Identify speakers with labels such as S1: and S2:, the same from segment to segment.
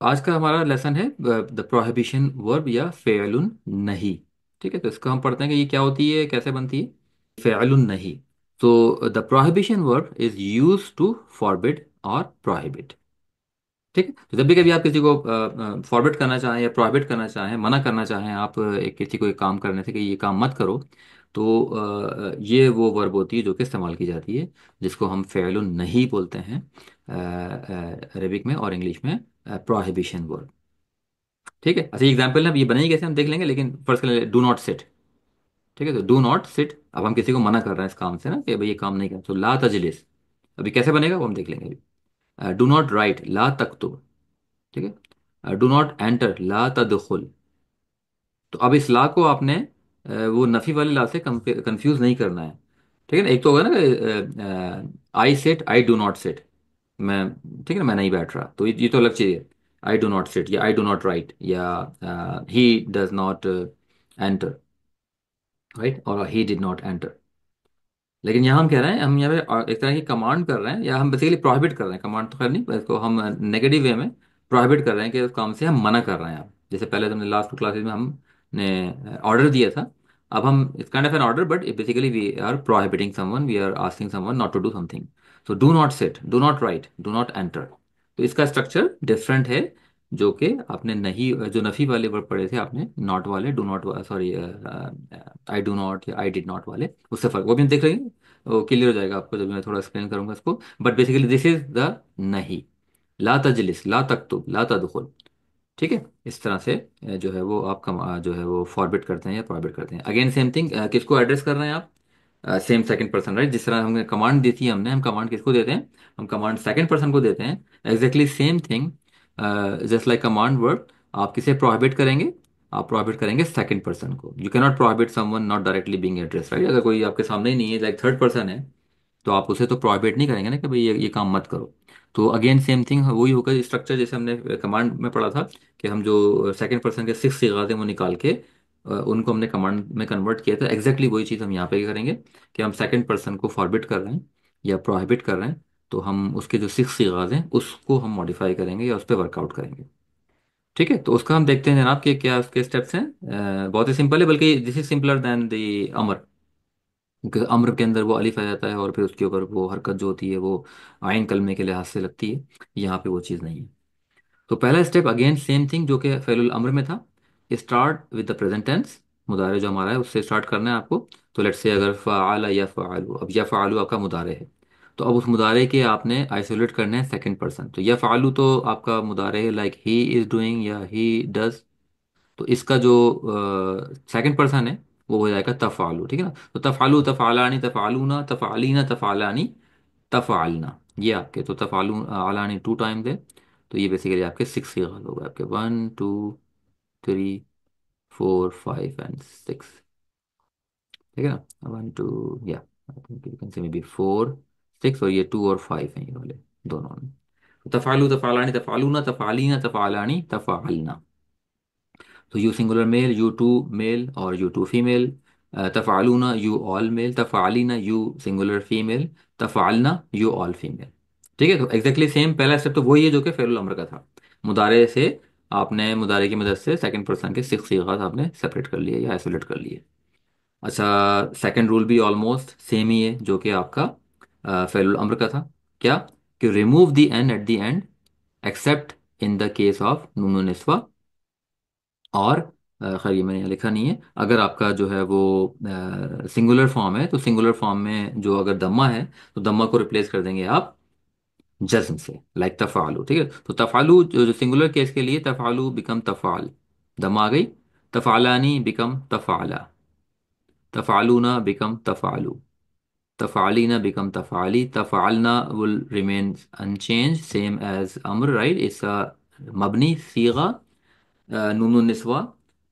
S1: आज का हमारा लेसन है द प्रोहिबिशन वर्ब या फ़ेअलुन नहीं। ठीक है, तो इसका हम पढ़ते हैं कि ये क्या होती है, कैसे बनती है। फ़ेअलुन नहीं। तो the prohibition verb is use to forbid और प्रोहिबिट। ठीक है, तो जब भी कभी आप किसी को फॉरबिड करना चाहें या प्रोहिबिट करना चाहें, मना करना चाहें आप एक किसी को एक काम करने से कि ये काम मत करो, तो ये वो वर्ब होती है जो कि इस्तेमाल की जाती है, जिसको हम फ़ेअलुन नहीं बोलते हैं अरबिक में और इंग्लिश में प्रोहिबिशन वर्ब। ठीक है, अच्छा एग्जाम्पल ना ये बनेगी कैसे हम देख लेंगे, लेकिन फर्स्ट कर डू नॉट सिट। ठीक है, तो डू नॉट सिट, अब हम किसी को मना कर रहे हैं इस काम से ना कि भाई ये काम नहीं कर, तो ला तजलिस अभी कैसे बनेगा वो हम देख लेंगे अभी। डू नॉट राइट ला तक्तुब। ठीक है, डू नॉट एंटर ला तदखुल। तो अब इस ला को आपने वो नफी वाले ला से कंफ्यूज नहीं करना है। ठीक है ना, एक तो होगा ना I sit I do not seat, मैं, ठीक है ना, मैं नहीं बैठ रहा, तो ये तो अलग चीज़ है। आई डू नॉट सिट या आई डू नॉट राइट या he does not enter, right, और ही डिड नॉट एंटर। लेकिन यहाँ हम कह रहे हैं, हम यहाँ पे एक तरह की कमांड कर रहे हैं या हम बेसिकली प्रोहिबिट कर रहे हैं, कमांड तो खैर नहीं, पर इसको हम नेगेटिव वे में प्रोहिबिट कर रहे हैं कि उस काम से हम मना कर रहे हैं। आप जैसे पहले तुमने लास्ट टू क्लासेज में हमने ऑर्डर दिया था, अब हम it's kind of an order but basically we are prohibiting someone, we are asking someone not to do something. So do not sit, do not write, do not enter. तो इसका structure different है, जो कि आपने नहीं, जो नफी वाले word पढ़े थे आपने, नॉट वाले, do not, sorry, I do not या आई डिड नॉट वाले, उससे फर्क वो भी हम देख रहे हैं। वो क्लियर हो जाएगा आपको जब मैं थोड़ा एक्सप्लेन करूंगा इसको। But basically this is the नहीं। ला तजलिस ला तक्तुब ला तदखुल। ठीक है, इस तरह से जो है वो आप जो है वो फॉरबिट करते हैं या प्रोहिबिट करते हैं। अगेन सेम थिंग, किसको एड्रेस कर रहे हैं आप, सेम सेकंड पर्सन, राइट। जिस तरह हमने कमांड दी थी, हमने हम कमांड किसको देते हैं, हम कमांड सेकंड पर्सन को देते हैं। Exactly same thing, just like command word, आप किसे प्रोहिबिट करेंगे, आप प्रोहिबिट करेंगे सेकंड पर्सन को। You can not prohibit someone not directly being address, right. अगर कोई आपके सामने ही नहीं है, लाइक थर्ड पर्सन है, तो आप उसे तो प्रोहिबिट नहीं करेंगे ना कि भाई ये काम मत करो। तो अगेन सेम थिंग वही होगा स्ट्रक्चर जैसे हमने कमांड में पढ़ा था, कि हम जो सेकंड पर्सन के सिक्स सिगाते हैं वो निकाल के उनको हमने कमांड में कन्वर्ट किया था। एग्जैक्टली वही चीज़ हम यहाँ पे करेंगे कि हम सेकंड पर्सन को फॉरबिट कर रहे हैं या प्रोहिबिट कर रहे हैं, तो हम उसके जो सिक्स सिगात हैं उसको हम मॉडिफाई करेंगे या उस पर वर्कआउट करेंगे। ठीक है, तो उसका हम देखते हैं जनाब कि क्या उसके स्टेप्स हैं। बहुत ही सिंपल है, बल्कि this is simpler than the अमर, क्योंकि अम्र के अंदर वो अलिफ आ जाता है और फिर उसके ऊपर वो हरकत जो होती है वो आयन कलमे के लिहाज से लगती है। यहाँ पे वो चीज़ नहीं है। तो पहला स्टेप अगेन सेम थिंग जो कि फेलुल अम्र में था, start with the present tense, मुदारे जो हमारा है उससे स्टार्ट करना है आपको। तो लेट्स से अगर फ़अल या फ़अलु, अब या फ़अलु आपका मुदारे है, तो अब उस मुदारे के आपने आइसोलेट करना है सेकंड पर्सन। तो या फ़अलु तो आपका मुदारे है, लाइक ही इज़ डूइंग या ही डज। तो इसका जो सेकंड पर्सन है वो हो जाएगा तफ़ालु। ठीक है ना, तो तफ़ालु तफ़ालानी तफ़ालूना तफ़ालीना तफ़ालानी तफ़ालना, ये आपके तो तफ़ालू आलानी टू टाइम्स है। तो ये बेसिकली आपके सिक्स सीगल हो गए, आपके one two three four five and six. ठीक है ना, वन टू, या I think you can say may be four six, और ये टू और फाइव हैं ये वाले दोनों में। तफ़ालु तफ़ालानी तफ़ालूना तफ़ालीना तफ़ालानी तफ़ालना। तो you singular male, you two male और यू टू फीमेल। तफ़ालूना यू ऑल मेल, तफ़ालीना यू सिंगुलर फीमेल, तफ़ालना यू ऑल फीमेल। ठीक है, तो एग्जैक्टली सेम पहला स्टेप तो वही है जो कि फ़ेरुल अम्र का था। मुदारे से आपने, मुदारे की मदद से सेकंड पर्सन के सिक्स सीगात आपने सेपरेट कर लिए या आइसोलेट कर लिए। अच्छा, सेकंड रूल भी ऑलमोस्ट सेम ही है जो कि आपका फ़ेरुल अम्र का था। क्या, कि remove the n at the end except in the case of नून निस्वा। और खैर ये मैंने यहाँ लिखा नहीं है, अगर आपका जो है वो सिंगुलर फॉर्म है, तो सिंगुलर फॉर्म में जो अगर दम्मा है, तो दम्मा को रिप्लेस कर देंगे आप जज्म से, लाइक तफ़ालु। ठीक है, तो तफ़ालु जो सिंगुलर केस के लिए तफ़ालु बिकम तफ़ाल, दम्मा आ गई। तफ़ालानी बिकम तफ़ाला। तफ़अलूना बिकम तफ़अलू, तफ़अलीना बिकम तफ़अली, तफ़अलना will remain unchanged same as अम्र, right? it's a मबनी सीगा, नून निस्वा,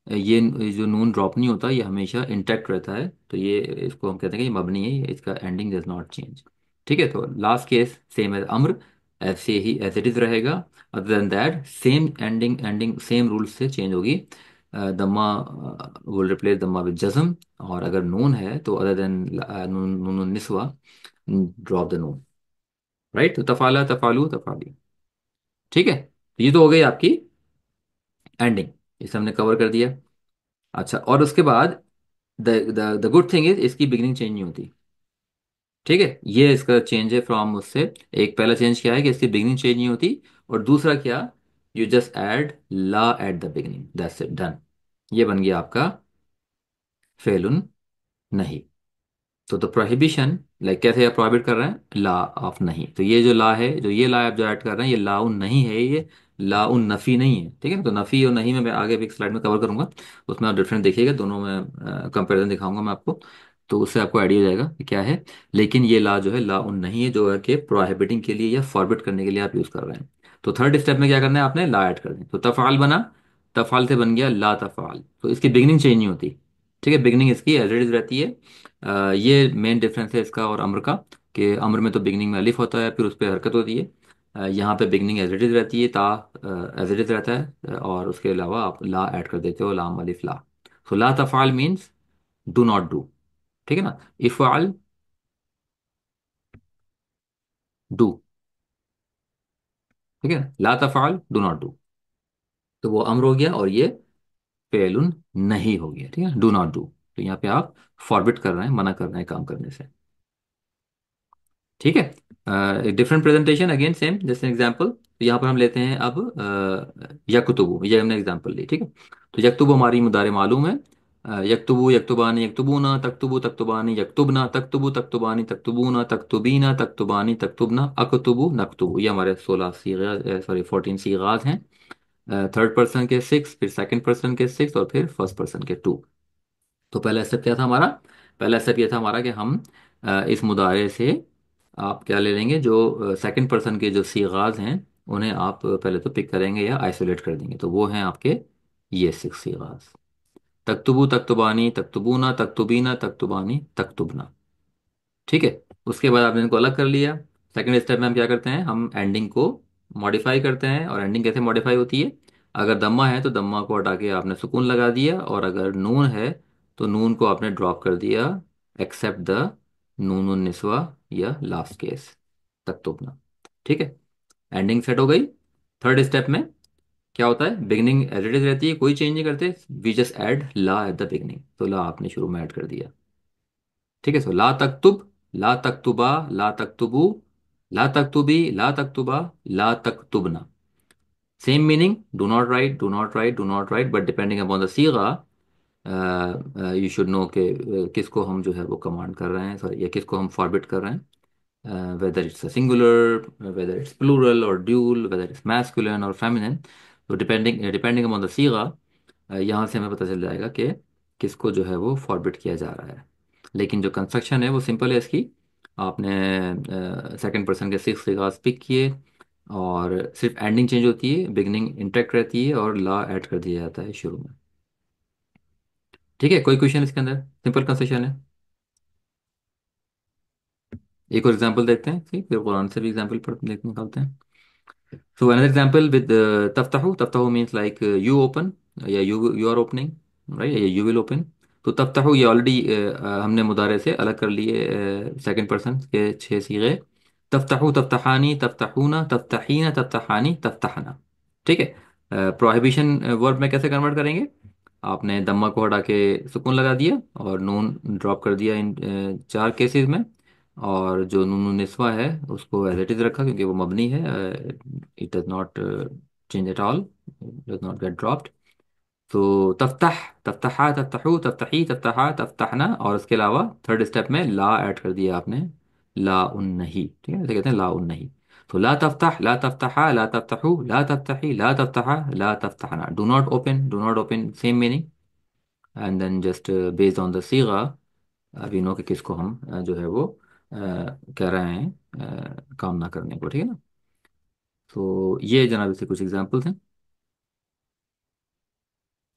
S1: ये जो नून ड्रॉप नहीं होता, ये हमेशा इंटैक्ट रहता है, तो ये इसको हम कहते हैं कि ये मबनी है, ये इसका एंडिंग डज नॉट चेंज। ठीक है, तो लास्ट केस सेम एज अम्र, ऐसे ही एज इट इज रहेगा। Other than that same ending, ending same rule से चेंज होगी। दम्मा विल रिप्लेस दम्मा विद जज़म, और अगर नून है तो other than Noon, Noon Niswa, drop the Noon, right? तो तफाला, तफालू, तफाली। ठीक है, तो ये तो हो गई आपकी एंडिंग, इसे हमने कवर कर दिया। अच्छा, और उसके बाद the the good thing is इसकी बिगनिंग चेंज नहीं होती। ठीक है, ये इसका चेंज है फ्रॉम उससे। एक पहला चेंज क्या है कि इसकी बिगनिंग चेंज नहीं होती, और दूसरा क्या, यू जस्ट ऐड ला at the beginning, that's it, done. ये बन गया आपका फेलुन नहीं। तो प्रोहिबिशन, लाइक कैसे आप प्रोहिबिट कर रहे हैं, ला ऑफ नहीं, तो ये जो ला है, जो ये ला आप जो ऐड कर रहे हैं, ये लाउन नहीं है, ये लाउन नफी नहीं है। ठीक है, तो नफी और नहीं में मैं आगे भी एक स्लाइड में कवर करूंगा, उसमें आप डिफरेंट देखिएगा, दोनों में कंपैरिजन दिखाऊंगा मैं आपको, तो उससे आपको आइडिया हो जाएगा कि क्या है। लेकिन ये ला जो है लाउन नहीं है, जो है कि प्रोहिबिटिंग के लिए या फॉरबिट करने के लिए आप यूज कर रहे हैं। तो थर्ड स्टेप में क्या करना है आपने, ला ऐड कर दें, तो तफाल बना, तफाल से बन गया ला तफाल, तो इसकी बिगनिंग चेंज नहीं होती। ठीक है, बिगनिंग इसकी एज इट इज रहती है। ये मेन डिफरेंस है इसका और अम्र का, कि अम्र में तो बिगनिंग में अलिफ होता है, फिर उस पर हरकत होती है। यहाँ पे बिगनिंग एज इट इज रहती है, ता एज इट इज रहता है, और उसके अलावा आप ला ऐड कर देते हो, लाम अलिफ ला। सो ला तफ़ाल मीन्स डू नॉट डू। ठीक है ना, इफ़ाल, डू। ठीक है, ला तफ़ाल, डू नॉट डू, तो वो अम्र हो गया, और ये फेलुन नहीं हो गया। ठीक है, डू नॉट डू, तो यहाँ पे आप फॉरबिट कर रहे हैं, मना कर रहे हैं काम करने से। ठीक है, डिफरेंट प्रेजेंटेशन अगेन सेम, जैसे एग्जांपल, तो यहाँ पर हम लेते हैं अब यकतुबु, ये हमने एग्जांपल ली। ठीक है, तो यकतुबु हमारी मुदारे मालूम है, यकतुबु, यकतुबानी, यकतुबूना, तकतुबु, तकतुबानी, यकतुबना, तकतुबु, तकतुबानी, तकतुबूना, तकतुबीना, तकतुबानी, तकतुबना, अकतुबु, नकतुबु, ये हमारे 16 सीगा, सॉरी 14 सीगाज हैं। थर्ड पर्सन के 6, फिर सेकंड पर्सन के 6, और फिर फर्स्ट पर्सन के 2। तो पहला स्टेप क्या था हमारा, पहला स्टेप ये था हमारा कि हम इस मुदारे से आप क्या ले लेंगे, जो सेकंड पर्सन के जो सीगाज हैं, उन्हें आप पहले तो पिक करेंगे या आइसोलेट कर देंगे, तो वो हैं आपके ये 6 सीगाज, तकतुबु, तकतुबानी, तकतुबूना, तकतुबीना, तकतुबानी, तकतुबना। ठीक है, उसके बाद आपने इनको अलग कर लिया। सेकंड स्टेप में हम क्या करते हैं, हम एंडिंग को मॉडिफाई करते हैं, और एंडिंग कैसे मॉडिफाई होती है, अगर दम्मा है तो दम्मा को हटा के आपने सुकून लगा दिया, और अगर नून है तो नून को आपने ड्रॉप कर दिया, एक्सेप्ट द नून निस्वा या लास्ट केस, तकतुबना। ठीक है, एंडिंग सेट हो गई। थर्ड स्टेप में क्या होता है, बिगनिंग एज इट इज रहती है, कोई चेंज नहीं करते, वी जस्ट ऐड ला एट द बिगनिंग, तो ला आपने शुरू में ऐड कर दिया। ठीक है, सो ला तक्तुब, ला तक्तुबा, ला तक्तुबु, ला तक्तुबी, ला तक्तुबा, ला तक्तुबना, same meaning, do not write, do not write, do not write, but depending upon the सीगा, यू शुड नो कि किसको हम जो है वो कमांड कर रहे हैं, सॉरी, या किसको हम फॉरबिट कर रहे हैं, whether it's a singular, whether it's plural और ड्यूल, वेदर इट्स मैस्कुलिन और फेमिनिन, तो डिपेंडिंग डिपेंडिंग अपॉन द सीगा, यहाँ से हमें पता चल जाएगा कि किसको जो है वो फॉरबिट किया जा रहा है। लेकिन जो कंस्ट्रक्शन है वो सिंपल है इसकी, आपने सेकंड पर्सन के 6 सिगास पिक किए, और सिर्फ एंडिंग चेंज होती है, बिगनिंग इंटैक्ट रहती है, और ला ऐड कर दिया जाता है शुरू में। ठीक है, कोई क्वेश्चन इसके अंदर, सिंपल कंस्ट्रक्शन है। एक और एग्जांपल देखते हैं, ठीक, फिर कुरान से भी एग्जांपल पढ़ देख निकालते हैं। So another example with taftahu, taftahu means like you open, या you are opening, right, या you will open। तो तफ्ताहु ये ऑलरेडी हमने मुदारे से अलग कर लिए, सेकंड पर्सन के 6 सीगे, तफ्ताहु, तफ्ताहानी, तफ्ताहूना, तफ्ताहीना, तफ्ताहानी, तफ्ताहना। ठीक है, प्रोहिबिशन वर्ब में कैसे कन्वर्ट करेंगे, आपने दम्मा को हटा के सुकून लगा दिया, और नून ड्रॉप कर दिया इन 4 केसेस में, और जो नून निस्वा है उसको एज इट इज रखा, क्योंकि वो मबनी है, it does not change at all, does not gate dropped. तो तफ्ताह, तफ्ताहा, तफ्ताहू, तफ्ताही, तफ्ताहा, तफ्ताहना, और उसके अलावा थर्ड स्टेप में ला ऐड कर दिया आपने, ला उन नहीं। ठीक है, जैसे कहते हैं ला उन नहीं। तो ला तफ्ताह, ला तफ्ताहा, ला तफ्ताहू, ला तफ्ताही, ला तफ्ताहा, ला तफ्ताहना, do not open, do not open, same meaning, and then just based on the sigha, we know कि किसको हम जो है वो कह रहे हैं काम ना करने को, ठीक है ना। तो ये जनाब इससे कुछ एग्जांपल्स हैं।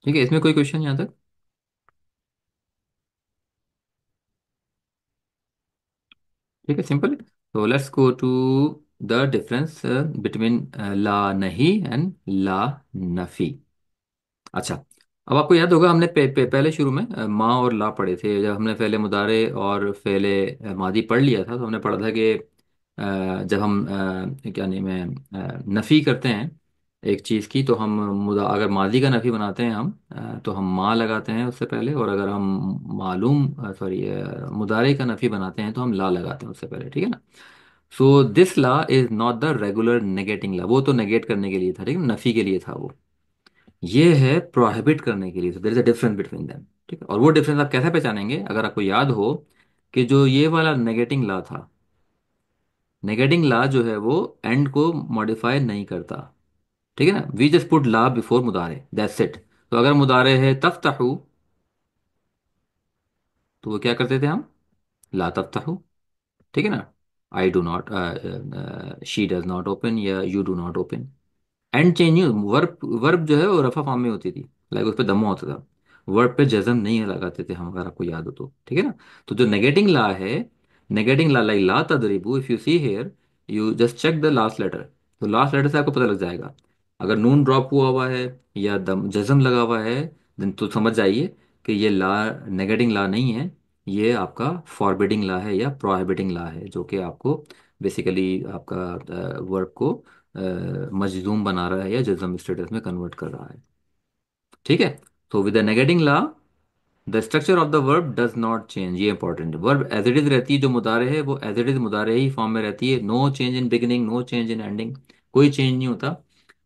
S1: ठीक है, इसमें कोई क्वेश्चन यहाँ तक? ठीक है, सिंपल है। तो let's go to the difference between ला नहीं एंड ला नफी। अच्छा, अब आपको याद होगा हमने पहले शुरू में माँ और ला पढ़े थे। जब हमने फेले मुदारे और फेले मादी पढ़ लिया था, तो हमने पढ़ा था कि जब हम क्या नेम है नफ़ी करते हैं एक चीज़ की, तो हम मुदा अगर मादी का नफ़ी बनाते हैं हम तो हम माँ लगाते हैं उससे पहले, और अगर हम मालूम सॉरी मुदारे का नफ़ी बनाते हैं तो हम ला लगाते हैं उससे पहले, ठीक है ना। सो दिस ला is not the regular negating ला, वो तो नेगेट करने के लिए था, ठीक है, नफ़ी के लिए था वो। ये है प्रोहिबिट करने के लिए। There is a difference between them, ठीक है। और वो डिफरेंस आप कैसे पहचानेंगे? अगर आपको याद हो कि जो ये वाला नेगेटिंग ला था, नेगेटिंग ला जो है वो एंड को मॉडिफाई नहीं करता, ठीक है ना। वी जस्ट पुट ला बिफोर मुदारे, दैट्स इट। तो अगर मुदारे है तफ्तहू, तो वो क्या करते थे हम? ला तफ्तहू, ठीक है ना। I do not, she does not open, या you do not open. And change नहीं, वर्ब वर्ब जो है वो रफा फॉर्म में होती थी, लाइक उस पर दम्मा होता था। वर्ब पे जजम नहीं लगाते थे हम, अगर आपको याद हो तो, ठीक है ना। तो जो नेगेटिंग ला है, नेगेटिंग ला लाइक ला तदरिबू, if you see here, you just check the last letter. तो लास्ट लेटर से आपको पता लग जाएगा। अगर नून ड्रॉप हुआ हुआ है या दम जजम लगा हुआ है, then तो समझ जाइए कि ये ला नेगेटिंग ला नहीं है, ये आपका फॉरबिडिंग ला है या प्रोहिबिटिंग ला है, जो कि आपको बेसिकली आपका वर्ब को मजदूम बना रहा है या जज्म स्टेटस में कन्वर्ट कर रहा है, ठीक है। तो विद द नेगेटिंग ला the structure of the verb does not change, ये इंपॉर्टेंट है। वर्ब एज इट इज रहती है, जो मुदारे है वो एज इट इज मुदारे ही फॉर्म में रहती है। No change in beginning, no change in ending, कोई चेंज नहीं होता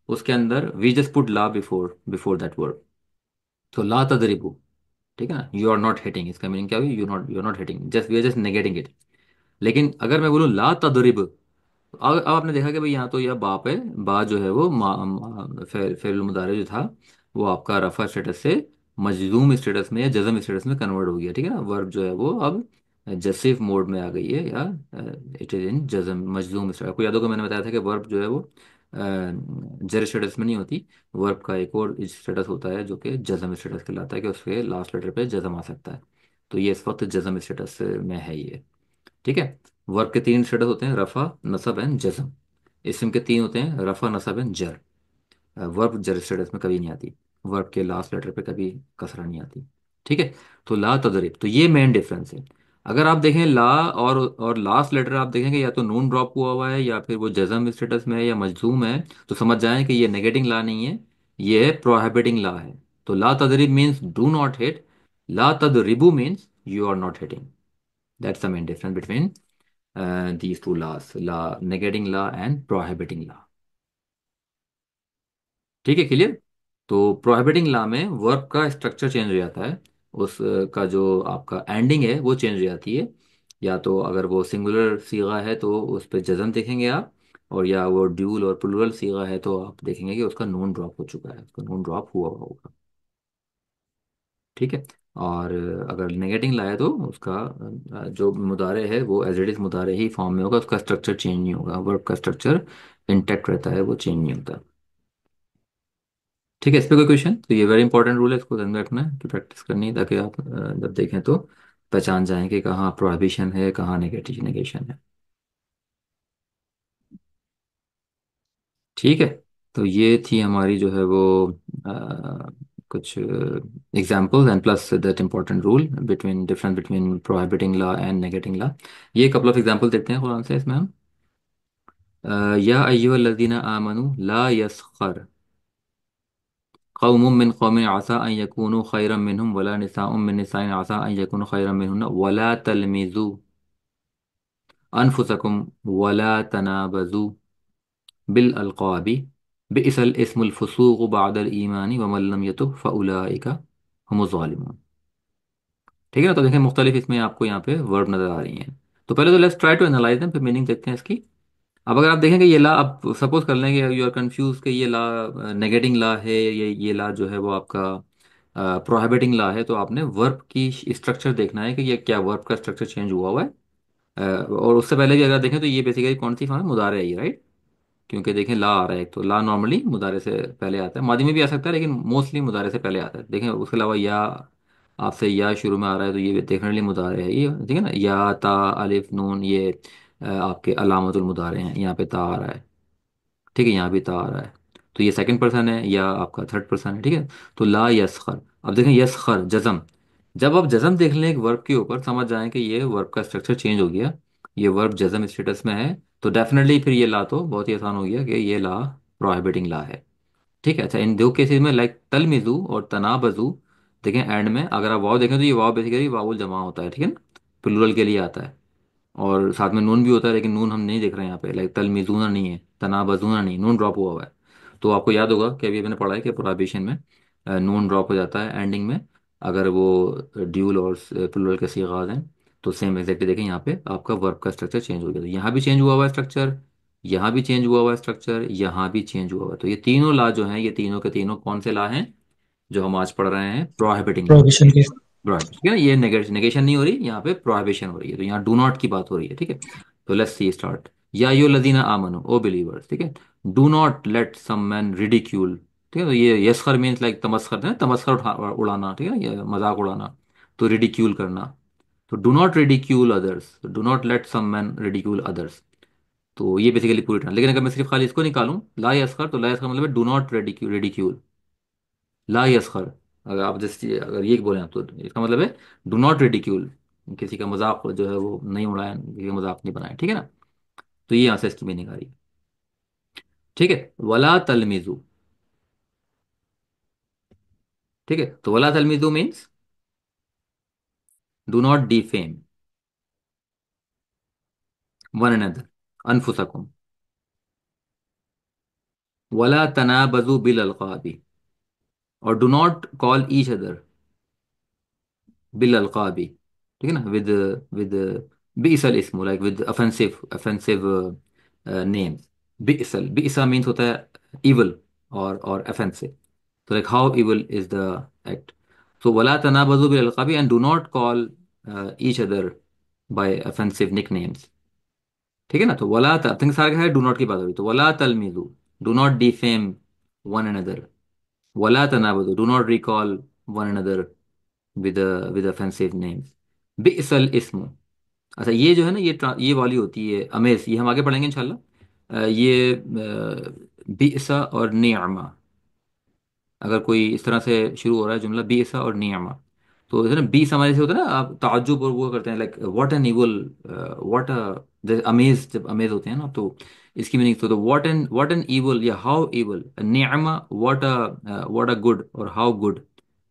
S1: उसके अंदर। वी जस्ट पुट ला बिफोर बिफोर दैट वर्ब। तो ला तदरिबू, ठीक है ना, यू आर नॉट हिटिंग, इसका मीनिंग क्या हुई? You are not hitting, just we are just negating it. लेकिन अगर मैं बोलूँ ला तदरिब, अब आपने देखा कि भाई यहाँ तो यह बाप है, बा जो है वो फेल मुदारे जो था वो आपका रफा स्टेटस से मजदूम स्टेटस में या जज़म स्टेटस में कन्वर्ट हो गया, ठीक है ना। वर्ब जो है वो अब जसिव मोड में आ गई है, या इट इज इन जज़म मजदूम स्टेटस। आपको याद होगा मैंने बताया था कि वर्ब जो है वो जर स्टेटस में नहीं होती। वर्ब का एक और स्टेटस होता है जो कि जज़म स्टेटस कहलाता है, कि उसके लास्ट लेटर पे जज़म आ सकता है। तो ये इस वक्त जज़म स्टेटस में है ये, ठीक है। वर्ब के तीन स्टेटस होते हैं, रफा नसब एंड जज़म। इसम के तीन होते हैं, रफा नसब एंड जर। वर्ब जर स्टेटस में कभी नहीं आती, वर्ब के लास्ट लेटर पे कभी कसरा नहीं आती, ठीक है। तो ला तदरिब, तो ये मेन डिफरेंस है। अगर आप देखें ला और लास्ट लेटर आप देखेंगे या तो नून ड्रॉप हुआ हुआ है या फिर वो जज़म स्टेटस में है या मजजूम है, तो समझ जाएं कि ये नेगेटिंग ला नहीं है, ये प्रोहिबिटिंग ला है। तो ला तदरिब मीन्स डू नॉट हिट, ला तदरिबू means you are not hitting. That's the main difference between these two laws, law negating law and prohibiting law। ठीक है, क्लियर। तो प्रोहिबिटिंग लॉ में वर्ब का स्ट्रक्चर चेंज हो जाता है, उस का जो आपका एंडिंग है वो चेंज हो जाती है। या तो अगर वो सिंगुलर सीगा है तो उस पर जज़म देखेंगे आप, और या वो ड्यूल और प्लूरल सीगा है तो आप देखेंगे कि उसका नून ड्रॉप हो चुका है, उसका नून ड्रॉप हुआ हुआ होगा, ठीक है। और अगर नेगेटिंग लाया तो उसका जो मुदारे है वो एज इट इज मुदारे ही फॉर्म में होगा, उसका स्ट्रक्चर चेंज नहीं होगा, वर्ब का स्ट्रक्चर इंटैक्ट रहता है, वो चेंज नहीं होता। ठीक है, इस पे कोई क्वेश्चन? तो ये वेरी इंपॉर्टेंट रूल है, इसको ध्यान में रखना है कि प्रैक्टिस करनी है, ताकि आप जब देखें तो पहचान जाएं कि कहाँ प्रोहिबिशन है, कहाँ नेगेटिव नेगेशन है। ठीक है, तो ये थी हमारी जो है वो कुछ examples and plus that important rule between difference between prohibiting law and negating law. ये कपल ऑफ एग्जाम्पल देखते हैं कुरान से इसमें हम। या अय्युहल्लज़ीना आमनू ला यस्खर कौमुम मिन कौमिन असा अन यकूनु खैरम मिनहुम वला निसाउम मिन निसाइन असा अन यकूनु खैरम मिनहुन्ना वला तलमिज़ू अनफुसकुम वला तनाबज़ू बिल अलक़ाबि बिइसल इस्मुल फुसूक़ु बअदल ईमानी वमन लम यतुब फउलाइका हुमुज़ ज़ालिमून। ठीक है ना। तो देखें मुख्तलिफ इसमें आपको यहाँ पे वर्ब नज़र आ रही हैं। तो पहले तो let's try to analyze them, फिर मीनिंग देखते हैं इसकी। अब अगर आप देखेंगे ये ला, अब सपोज कर लेंगे यू आर कंफ्यूज कि ये ला नेगेटिंग ला है, ये ला जो है वो आपका प्रोहिबिटिंग ला है तो आपने वर्ब की स्ट्रक्चर देखना है कि ये क्या वर्ब का स्ट्रक्चर चेंज हुआ हुआ है। और उससे पहले भी अगर देखें तो ये बेसिकली कौन सी फॉर्म है, मुदारे है ये, राइट। क्योंकि देखें ला आ रहा है, एक तो ला नॉर्मली मुदारे से पहले आता है, मादी में भी आ सकता है लेकिन मोस्टली मुदारे से पहले आता है। देखें उसके अलावा या आपसे या शुरू में आ रहा है तो ये डेफिनेटली मुदारे है ये, ठीक है ना। या ता अलिफ नून ये आपके अलामतुल मुदारे हैं, यहाँ पे ता आ रहा है, ठीक है, यहाँ भी ता आ रहा है। तो ये सेकंड पर्सन है या आपका थर्ड पर्सन है, ठीक है। तो ला यस्खर, अब देखें यस्खर जज़म, जब आप जज़म देख लें एक वर्ब के ऊपर समझ जाएं कि ये वर्ब का स्ट्रक्चर चेंज हो गया, ये वर्ब जज़म स्टेटस में है, तो डेफिनेटली फिर ये ला तो बहुत ही आसान हो गया कि ये ला प्रोहिबिटिंग ला है, ठीक है। अच्छा, इन दो केसेस में लाइक तलमिजू और तनाबजू, देखें एंड में अगर आप वाव देखें तो ये वाव बेसिकली वावुल जमा होता है, ठीक है ना, प्लूरल के लिए आता है। और साथ में नून भी होता है लेकिन नून हम नहीं देख रहे हैं यहाँ पे, लाइक तलमिजूना नहीं है, तनाबजूना नहीं, नून ड्रॉप हुआ हुआ है। तो आपको याद होगा कि अभी मैंने पढ़ा है कि प्रोहिबिशन में नून ड्रॉप हो जाता है एंडिंग में, अगर वो ड्यूल और प्लूरल के सिगाज हैं। तो सेम एग्जैक्टली देखें यहाँ पे आपका वर्ब का स्ट्रक्चर चेंज हो गया, तो यहाँ भी चेंज हुआ हुआ है स्ट्रक्चर, यहाँ भी चेंज हुआ हुआ है स्ट्रक्चर, यहाँ भी चेंज हुआ हुआ है। तो ये तीनों ला जो हैं, ये तीनों के तीनों कौन से ला हैं जो हम आज पढ़ रहे हैं, प्रोहिबिटिंग ला।
S2: प्रोहिबिशन के।
S1: राइट, ठीक है ना, ये नेगेशन नहीं हो रही यहाँ पे, प्रोहिबिशन हो रही है, तो यहाँ डू नॉट की बात हो रही है, ठीक है। तो लेट्स सी स्टार्ट। या यो लदीना आमनो ओ बिलीवर्स, ठीक है। Do not let some man ridicule, ठीक है। तो ये यस्खर मीन्स लाइक तमस्खर है, तमस्खर उड़ाना, ठीक है, ये मजाक उड़ाना। तो रिडिक्यूल करना, तो do not ridicule others, do not let some man ridicule others. तो ये बेसिकली पूरी टर्न, लेकिन अगर मैं सिर्फ खाली इसको निकालूं ला यस्खर, तो ला यस्खर मतलब है डू नॉट रिडिक्यूल, ला यस्खर। अगर आप जैसे अगर ये बोले आप तो इसका मतलब है डू नॉट रिडिक्यूल, किसी का मजाक जो है वो नहीं उड़ाया, किसी का मजाक नहीं बनाया, ठीक है ना। तो ये यहाँ से इसकी मीनिंग आ रही है, ठीक है। वला तलमिजू, ठीक है, तो वला तलमिजू means do not defame one another अनफुसकुम, वला तनाबजू बिल अलकाबी, और do not call each other बिल अलकाबी, ठीक है ना, विद बिसल इसमु, लाइक विद ऑफेंसिव नेम्स। बिसा मीन्स होता है इवल और ऑफेंसिव, तो like how evil is the act. So वला तनाबजू बिल अलकाबी and do not call each other by offensive nicknames, ठीक है ना। तो वला थिंक सारे है डू नॉट की बात हो रही, तो वला तलमिजू, do not defame one another, वला तनाबजू, do not recall one another with with offensive names, बिसल इस्म। अच्छा, ये जो है ना ये वाली होती है अमेज, ये हम आगे पढ़ेंगे इंशाल्लाह। ये बिसा और नियमा, अगर कोई इस तरह से शुरू हो रहा है जुमला बिसा और नियमा, तो जैसे ना बीस हमारे से होता है ना, आप ताज्जुब और वो करते हैं like what an evil, what जैसे अमेज, जब अमेज होते हैं ना तो इसकी मीनिंग तो व्हाट एन इवल या हाउ इवल, नियमा व्हाट अ गुड और हाउ गुड,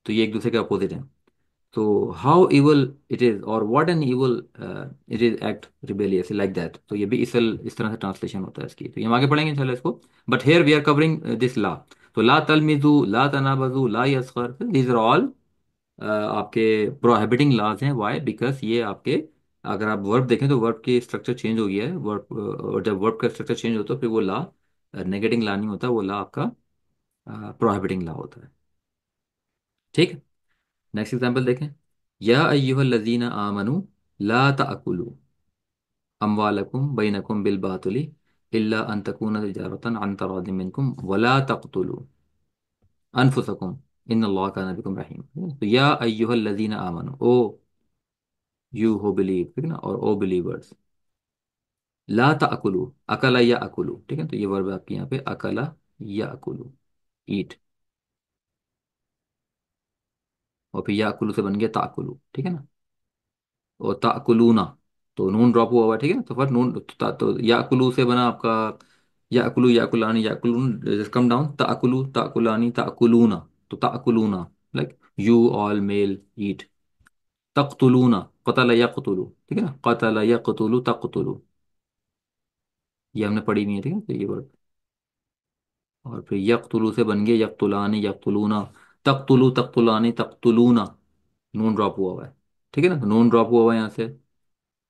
S1: तो ये एक दूसरे के अपोजिट हैं। तो हाउ इवल इट इज और what an evil it is act rebellious like that, तो ये भी इस तरह से ट्रांसलेशन होता है इसकी, तो ये हम आगे पढ़ेंगे इंशाल्लाह इसको। But here we are covering this ला। तो ला तलमिजू, ला तनाबजू, ला यस्खर, दीज आर ऑल आपके प्रोहिबिटिंग लॉज हैं। वाई? बिकॉज ये आपके, अगर आप वर्ब देखें तो वर्ब की स्ट्रक्चर चेंज हो गया है, वर्ब, और जब वर्ब का स्ट्रक्चर चेंज होता है फिर वो ला नेगेटिंग ला नहीं होता, वो ला आपका प्रोहिबिटिंग ला होता है, ठीक है। नेक्स्ट एग्जांपल देखें। या अय्युहल्लज़ीना आमनू ला ताकुलू अमवालकुम बैनकुम बिल बातिली इल्ला अन तकूना तिजारतन अन तरादिम मिनकुम वला तक़तुलू अनफुसकुम इन्नल्लाह काना बिकुम रहीम। तो या अय्युहल्लज़ीना आमनू, ओ यू हो बिलीव, ठीक है ना, और ओ बिलीवर्स, ला ताकुलू, अकला या अकुलू, ठीक है, तो ये वर्ब आपके यहाँ पे अकला या अकुलू, ईट, और फिर या अकुलू से बन गया ताकुलू, ठीक है ना। और ताकुलूना, तो नून ड्रॉप हुआ हुआ है, ठीक है ना, तो फर्स्ट नून तो याकुलू से बना आपका याकुलू, याकुलानी, याकुलून, जस्ट कम डाउन, ताकुलू, ताकुलानी, ताकुलूना, तो ताकुलूना लाइक यू ऑल मेल ईट। तख्तुलूना, कतला यक़तुलू, ठीक है ना, कतला यक़तुलू तख्तुलू, ये हमने पढ़ी नहीं है, ठीक है, तो ये वर्ड। और फिर यक़तुलू से बन गया यक़तुलानी, यक़तुलूना, तख्तुलू, तख्तुलानी, तख्तुलूना, नून ड्रॉप हुआ हुआ है, ठीक है ना, नून ड्रॉप हुआ हुआ है यहाँ से।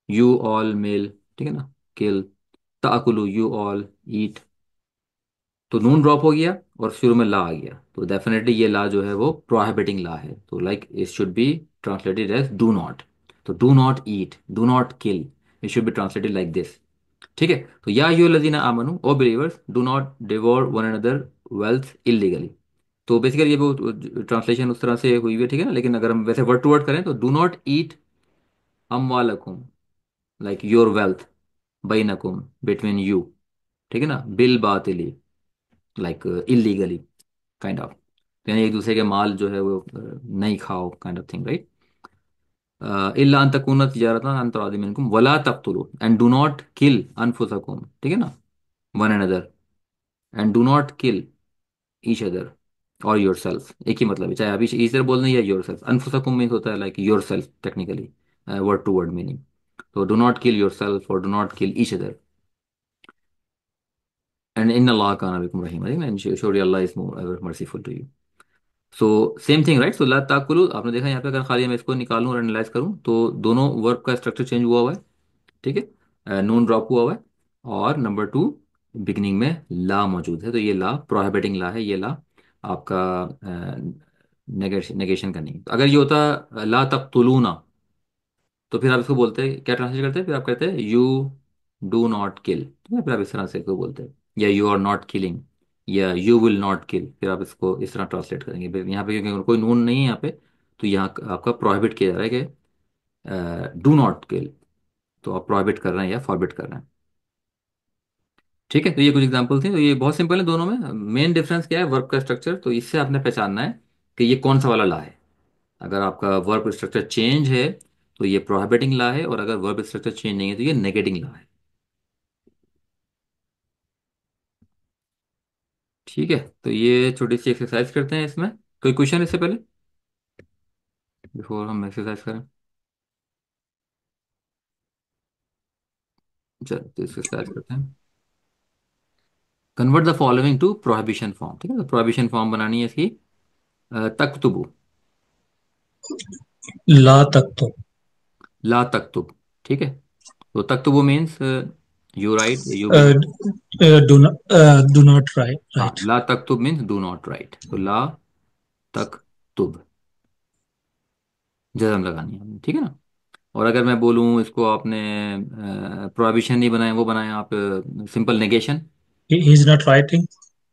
S1: यू ऑल मेल, ठीक है ना, किल, ताकुलू यू ऑल ईट, तो नून ड्रॉप हो गया और शुरू में ला आ गया, तो डेफिनेटली ये ला जो है वो प्रोहिबिटिंग ला है, तो like it should be translated as do not. तो do not eat, do not kill, it should be translated like this. ठीक है। तो या यू लजीना आमनु O believers do not devour one another wealth illegally. तो बेसिकली ये वो ट्रांसलेशन उस तरह से हुई हुई है, ठीक है ना। लेकिन अगर हम वैसे वर्ड टू वर्ड करें तो डू नॉट ईट अमवालकुम, लाइक योर वेल्थ, बैनकुम बिटवीन यू, ठीक है ना, बिल बातिली, लाइक इलीगली काइंड ऑफ। यानी एक दूसरे के माल जो है वो नहीं खाओ काइंड ऑफ थिंग, राइट। इल्ला अन तकूना तिजारतन अन तरादी मिनकुम वला तक़तुलू, एंड डू नॉट किल अनफुसकुम, ठीक है ना, one another, and do not kill each other और योर सेल्फ, एक ही मतलब है, चाहे अभी ईच बोलना या योर सेल्फ। अनफुसकुम मीन्स होता है like yourself technically, word to word meaning. तो do not kill yourself और do not kill each other, and इन अल्लाह काना बिकुम रहीम, and surely Allah is ever merciful to you. So same thing right. So ला ताकुलू, आपने देखा यहाँ पे, अगर खाली मैं इसको निकालूं और एनालाइज करूँ तो दोनों वर्ब का स्ट्रक्चर चेंज हुआ हुआ है, ठीक है, नून ड्रॉप हुआ हुआ है, और नंबर टू बिगिनिंग में ला मौजूद है। तो ये ला प्रोहिबिटिंग ला है, ये ला आपका नेगेशन नेगेशन का नहीं। तो अगर ये होता ला तक़तुलूना, तो फिर आप इसको बोलते हैं, क्या ट्रांसलेट करते हैं, फिर आप कहते हैं यू डू नॉट किल, ठीक है, फिर आप इस तरह से इसको बोलते हैं, या यू आर नॉट किलिंग, या यू विल नॉट किल, फिर आप इसको इस तरह ट्रांसलेट करेंगे। फिर यहाँ पे क्योंकि कोई नून नहीं है यहाँ पे, तो यहाँ आपका प्रोहिबिट किया जा रहा है कि डू नॉट किल, तो आप प्रोहिबिट कर रहे हैं या फॉरबिट कर रहे हैं। ठीक है। तो ये कुछ एग्जांपल थे, तो ये बहुत सिंपल है दोनों में। मेन डिफरेंस क्या है, वर्ब का स्ट्रक्चर, तो इससे आपने पहचानना है कि ये कौन सा वाला ला है। अगर आपका वर्ब स्ट्रक्चर चेंज है तो ये प्रोहिबिटिंग ला है, और अगर वर्ब स्ट्रक्चर चेंज नहीं है तो ये नेगेटिंग ला है। ठीक है। तो ये छोटी सी एक्सरसाइज करते हैं इसमें। कोई क्वेश्चन इससे पहले, बिफोर हम एक्सरसाइज करें? चलो तो एक्सरसाइज करते हैं। Convert the following to prohibition form, ठीक है। तो प्रोहिबिशन फॉर्म बनानी है इसकी। तक्तुबु,
S2: ला तक तो
S1: ला तक्तुब, ठीक है। तो तक्तुबु means you write, you will.
S2: Do not write
S1: हाँ,
S2: राइट।
S1: ला तक्तुब मीन्स डू नॉट राइट, तो ला तक्तुब जजम लगानी है हमने, ठीक है ना। और अगर मैं बोलूँ इसको आपने प्रोहिबिशन नहीं बनाए, वो बनाए आप simple negation.
S2: He is not writing.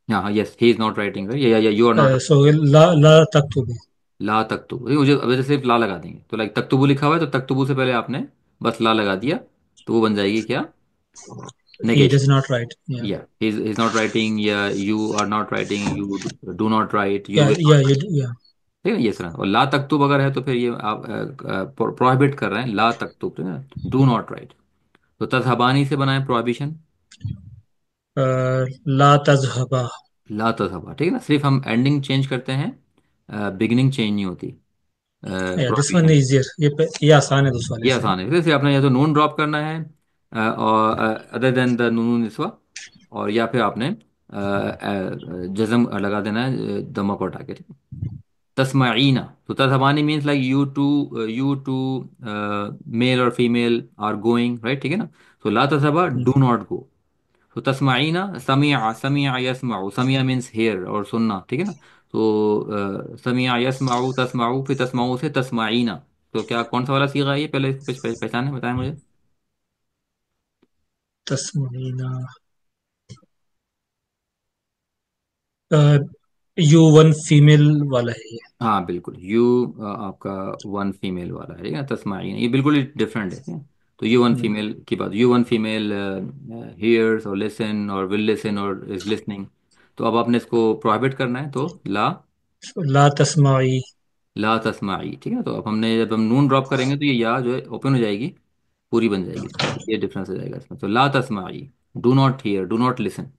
S1: हाँ हाँ, yes he is not writing, या यू आर नॉट।
S2: सो ला तक तो भी।
S1: ला तक्तुब, मुझे अब जैसे सिर्फ ला लगा देंगे, तो लाइक तक्तुबु लिखा हुआ है, तो तक्तुबु से पहले आपने बस ला लगा दिया, तो वो बन जाएगी क्या,
S2: he
S1: negation.
S2: Does not write. या
S1: या ही इज नॉट राइटिंग, या you are not writing, you do not write, you
S2: या
S1: विल
S2: या
S1: नॉट।
S2: यू या
S1: ठीक है, ये तरह। और ला तक्तुब अगर है तो फिर ये आप प्रोहिबिट कर रहे हैं, ला तक्तुब, ठीक है, डू नॉट राइट। तो तज़हबानी से बनाए प्रोहिबिशन,
S2: ला तजहबा।
S1: ला तज़हबा, ठीक है ना, सिर्फ हम एंडिंग चेंज करते हैं, बिगिनिंग चेंज नहीं होती
S2: या दिस वन
S1: प्रोहिबिशन।
S2: इजियर, ये आसान है दूसरे वाले
S1: ये
S2: से।
S1: आसान है, जैसे आपने या तो नून ड्रॉप करना है, और अदर देन द नून निस्वा, और या फिर आपने जज़म लगा देना है दमा को हटा के, ठीक है। तस्माईना, तो तस्मानी means like you two male और फीमेल आर गोइंग, राइट, ठीक है ना। तो ला तसबा, डू नॉट गो। तो तस्माईना, समिया, समिया यसमाउ, समिया मीन्स हेयर और सुनना, ठीक है ना। तो समिया यसमाउ, तस्माउ, फिर तस्माउ से तस्माईना। तो क्या कौन सा वाला सीगा है ये, पहले इसको पहचाने बताएं मुझे।
S2: तस्मीना। यू वन फीमेल वाला है ये।
S1: हाँ बिल्कुल, यू आपका वन फीमेल वाला है, ठीक है, तस्माइन ये बिल्कुल ही डिफरेंट है, ठीक है? तो यू वन
S2: हम्म,
S1: फीमेल की बात, यू वन फीमेल हियर्स और लिसन और विल लिसन और इज लिसनिंग। तो अब आपने इसको प्रोहिबिट करना है, तो ला,
S2: ला तस्माई।
S1: ला तस्माई, ठीक है। तो अब हमने जब हम नून ड्रॉप करेंगे तो ये या जो है ओपन हो जाएगी, पूरी बन जाएगी, ये डिफरेंस हो जाएगा इसमें। तो ला तस्माई, do not hear, do not listen.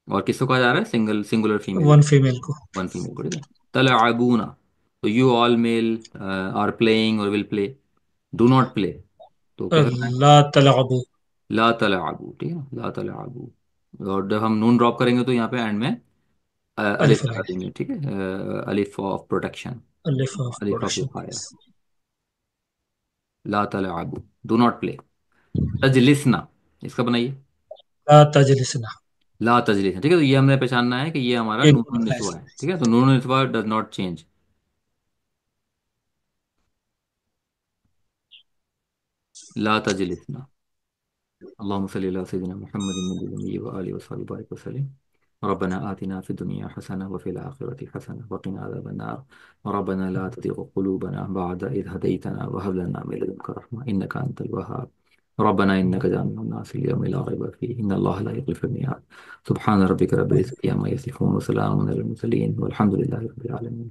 S1: और किसको कहा जा रहा है, सिंगुलर फीमेल
S2: वन फीमेल को।
S1: वन फीमेल को, ठीक है। तलअबूना, तो you all male are playing और will play, do not play, तो कैसे बनाए,
S2: ला तलअबू।
S1: ला तलअबू, ठीक है, ला तलअबू। और जब हम नून ड्रॉप करेंगे तो यहाँ पे एंड में अलिफ
S2: अलिफ
S1: लगा
S2: लाइन।
S1: देंगे, ठीक है, अलिफ ऑफ प्रोटेक्शन,
S2: अलिफ ऑफ
S1: अलिफ ऑफ
S2: प्रोडक्शन।
S1: विकाया। ला तलअबू, डू नॉट प्ले। तजलिसना, इसका बनाइए।
S2: ला तजलिसना।
S1: ला तजलीस है, ठीक है। तो ये हमने पहचानना है कि ये हमारा
S2: एक
S1: नून
S2: मिनट
S1: निस्वा है, ठीक है। तो नून निस्वा डज नॉट चेंज। ला तजलिसना। अल्लाहुम्मा सल्ली अला सय्यिदिना मुहम्मदिन नबिय्यिल उम्मी व आलिहि व सहाबिहि बारिक वसल्लम। रब्बना आतिना फिद दुनिया हसनह व फिल आखिरति हसनह व क़िना अज़ाबन्नार। रब्बना ला तुज़िग़ क़ुलूबना बअद इज़ हदैतना व हब लना मिन लदुनका रहमह इन्नका अंतल वहाब। रब्बना इन्नका जामिउन नासि लियौमिन ला रैब फीहि इन्नल्लाहा ला युख़्लिफ़ुल मिआद। सुब्हान रब्बिका रब्बिल इज़्ज़ति अम्मा यसिफ़ून व सलामुन अलल मुरसलीन वल्हम्दुलिल्लाहि रब्बिल आलमीन।